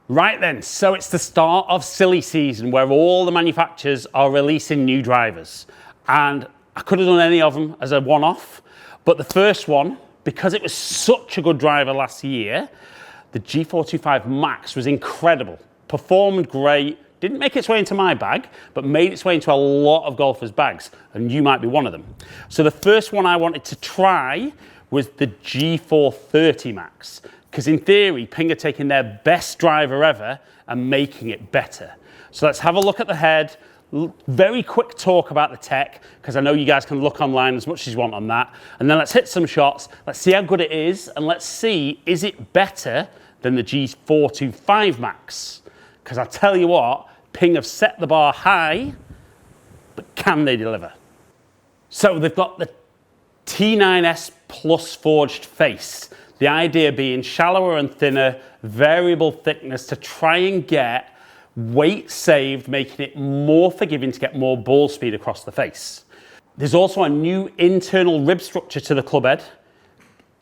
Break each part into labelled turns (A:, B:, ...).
A: Right then, so it's the start of silly season where all the manufacturers are releasing new drivers. And I could have done any of them as a one-off, but the first one, because it was such a good driver last year, the G425 Max was incredible. Performed great, didn't make its way into my bag, but made its way into a lot of golfers' bags, and you might be one of them. So the first one I wanted to try was the G430 Max, because in theory, Ping are taking their best driver ever and making it better. So let's have a look at the head, very quick talk about the tech, because I know you guys can look online as much as you want on that, and then let's hit some shots, let's see how good it is, and let's see, is it better than the G425 Max? Because I tell you what, Ping have set the bar high, but can they deliver? So they've got the T9S Plus forged face. The idea being shallower and thinner, variable thickness to try and get weight saved, making it more forgiving to get more ball speed across the face. There's also a new internal rib structure to the club head,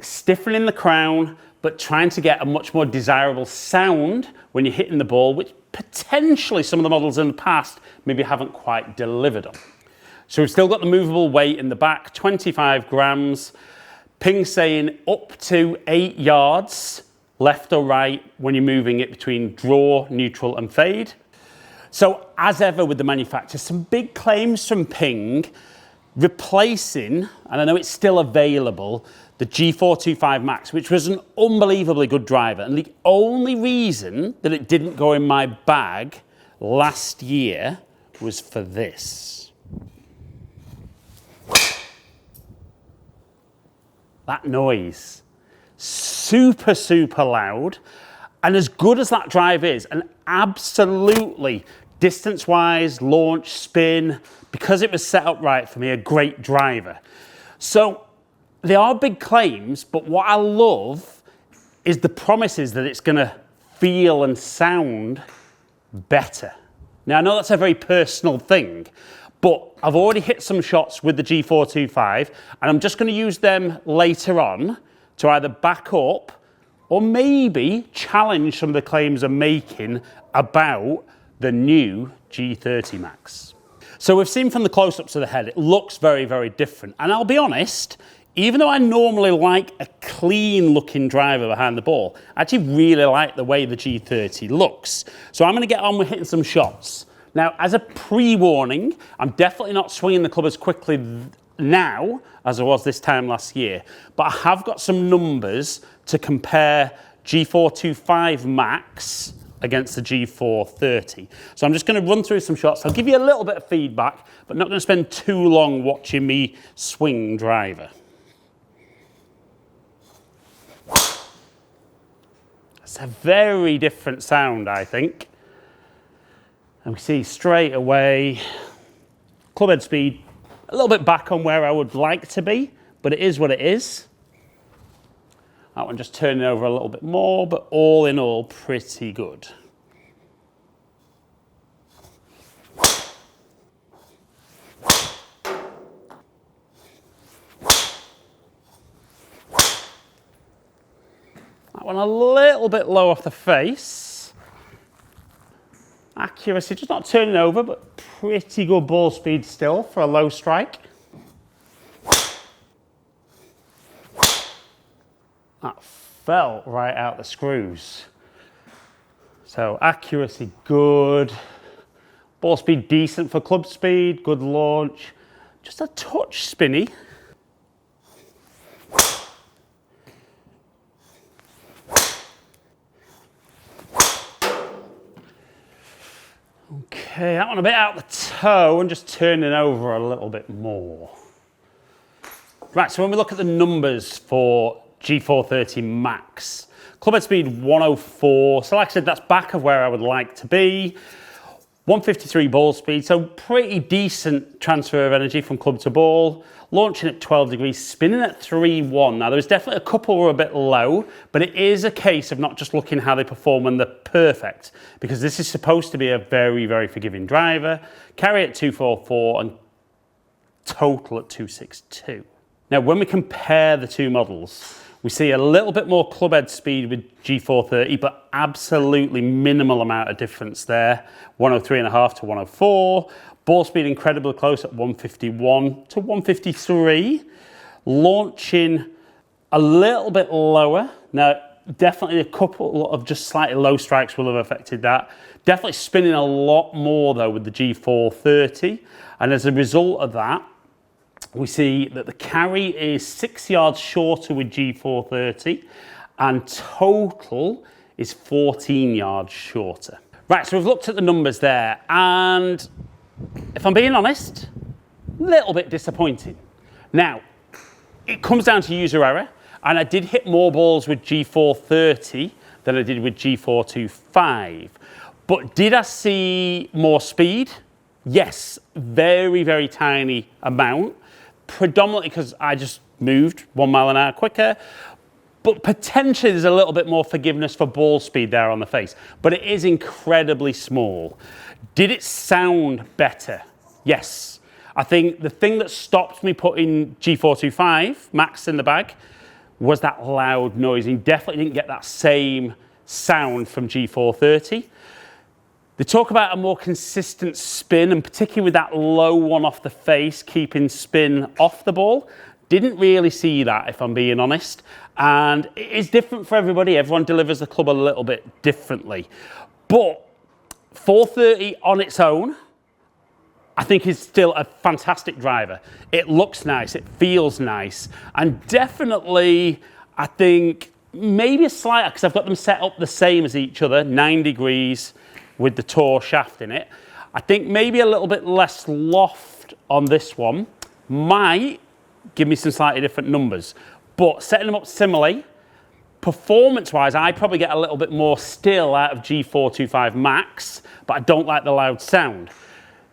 A: stiffening the crown, but trying to get a much more desirable sound when you're hitting the ball, which potentially some of the models in the past maybe haven't quite delivered on. So we've still got the movable weight in the back, 25 grams. Ping saying up to 8 yards, left or right, when you're moving it between draw, neutral and fade. So as ever with the manufacturer, some big claims from Ping, replacing, and I know it's still available, the G425 Max, which was an unbelievably good driver. And the only reason that it didn't go in my bag last year was for this. That noise, super, super loud. And as good as that drive is, and absolutely distance-wise, launch, spin, because it was set up right for me, a great driver. So they are big claims, but what I love is the promises that it's gonna feel and sound better. Now I know that's a very personal thing, but I've already hit some shots with the G425 and I'm just going to use them later on to either back up or maybe challenge some of the claims I'm making about the new G30 Max. So we've seen from the close-ups of the head, it looks very, very different. And I'll be honest, even though I normally like a clean looking driver behind the ball, I actually really like the way the G30 looks. So I'm going to get on with hitting some shots. Now, as a pre-warning, I'm definitely not swinging the club as quickly now as I was this time last year, but I have got some numbers to compare G425 Max against the G430. So I'm just going to run through some shots. I'll give you a little bit of feedback, but not going to spend too long watching me swing driver. It's a very different sound, I think. And we see straight away, club head speed, a little bit back on where I would like to be, but it is what it is. That one just turning over a little bit more, but all in all, pretty good. That one a little bit low off the face. Accuracy, just not turning over, but pretty good ball speed still for a low strike. That felt right out the screws. So accuracy good, ball speed decent for club speed, good launch, just a touch spinny. Okay, that one a bit out the toe and just turning over a little bit more. Right, so when we look at the numbers for G430 Max, club head speed 104, so like I said, that's back of where I would like to be. 153 ball speed, so pretty decent transfer of energy from club to ball. Launching at 12 degrees, spinning at 3-1. Now, there's definitely a couple who are a bit low, but it is a case of not just looking how they perform when they're perfect, because this is supposed to be a very, very forgiving driver. Carry at 244 and total at 262. Now, when we compare the two models, We see a little bit more club head speed with G430, but absolutely minimal amount of difference there. 103.5 to 104. Ball speed incredibly close at 151 to 153. Launching a little bit lower. Now, definitely a couple of just slightly low strikes will have affected that. Definitely spinning a lot more though with the G430. And as a result of that, we see that the carry is 6 yards shorter with G430 and total is 14 yards shorter. Right, so we've looked at the numbers there and if I'm being honest, a little bit disappointing. Now, it comes down to user error and I did hit more balls with G430 than I did with G425. But did I see more speed? Yes, very, very tiny amount. Predominantly because I just moved 1 mile an hour quicker, but potentially there's a little bit more forgiveness for ball speed there on the face, but it is incredibly small. Did it sound better? Yes. I think the thing that stopped me putting G425 Max in the bag was that loud noise. You definitely didn't get that same sound from G430. They talk about a more consistent spin, and particularly with that low one off the face, keeping spin off the ball. Didn't really see that, if I'm being honest. And it is different for everybody. Everyone delivers the club a little bit differently. But 430 on its own, I think is still a fantastic driver. It looks nice, it feels nice, and definitely, I think, maybe a slight, because I've got them set up the same as each other, 9 degrees, with the Tour shaft in it. I think maybe a little bit less loft on this one might give me some slightly different numbers. But setting them up similarly, performance-wise, I probably get a little bit more still out of G425 Max, but I don't like the loud sound.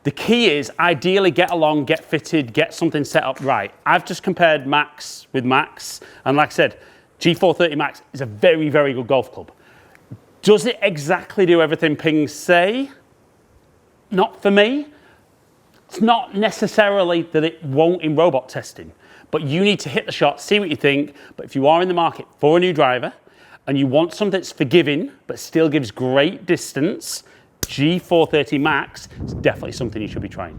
A: The key is ideally get along, get fitted, get something set up right. I've just compared Max with Max, and like I said, G430 Max is a very, very good golf club. Does it exactly do everything Ping say? Not for me. It's not necessarily that it won't in robot testing, but you need to hit the shot, see what you think. But if you are in the market for a new driver and you want something that's forgiving but still gives great distance, G430 Max is definitely something you should be trying.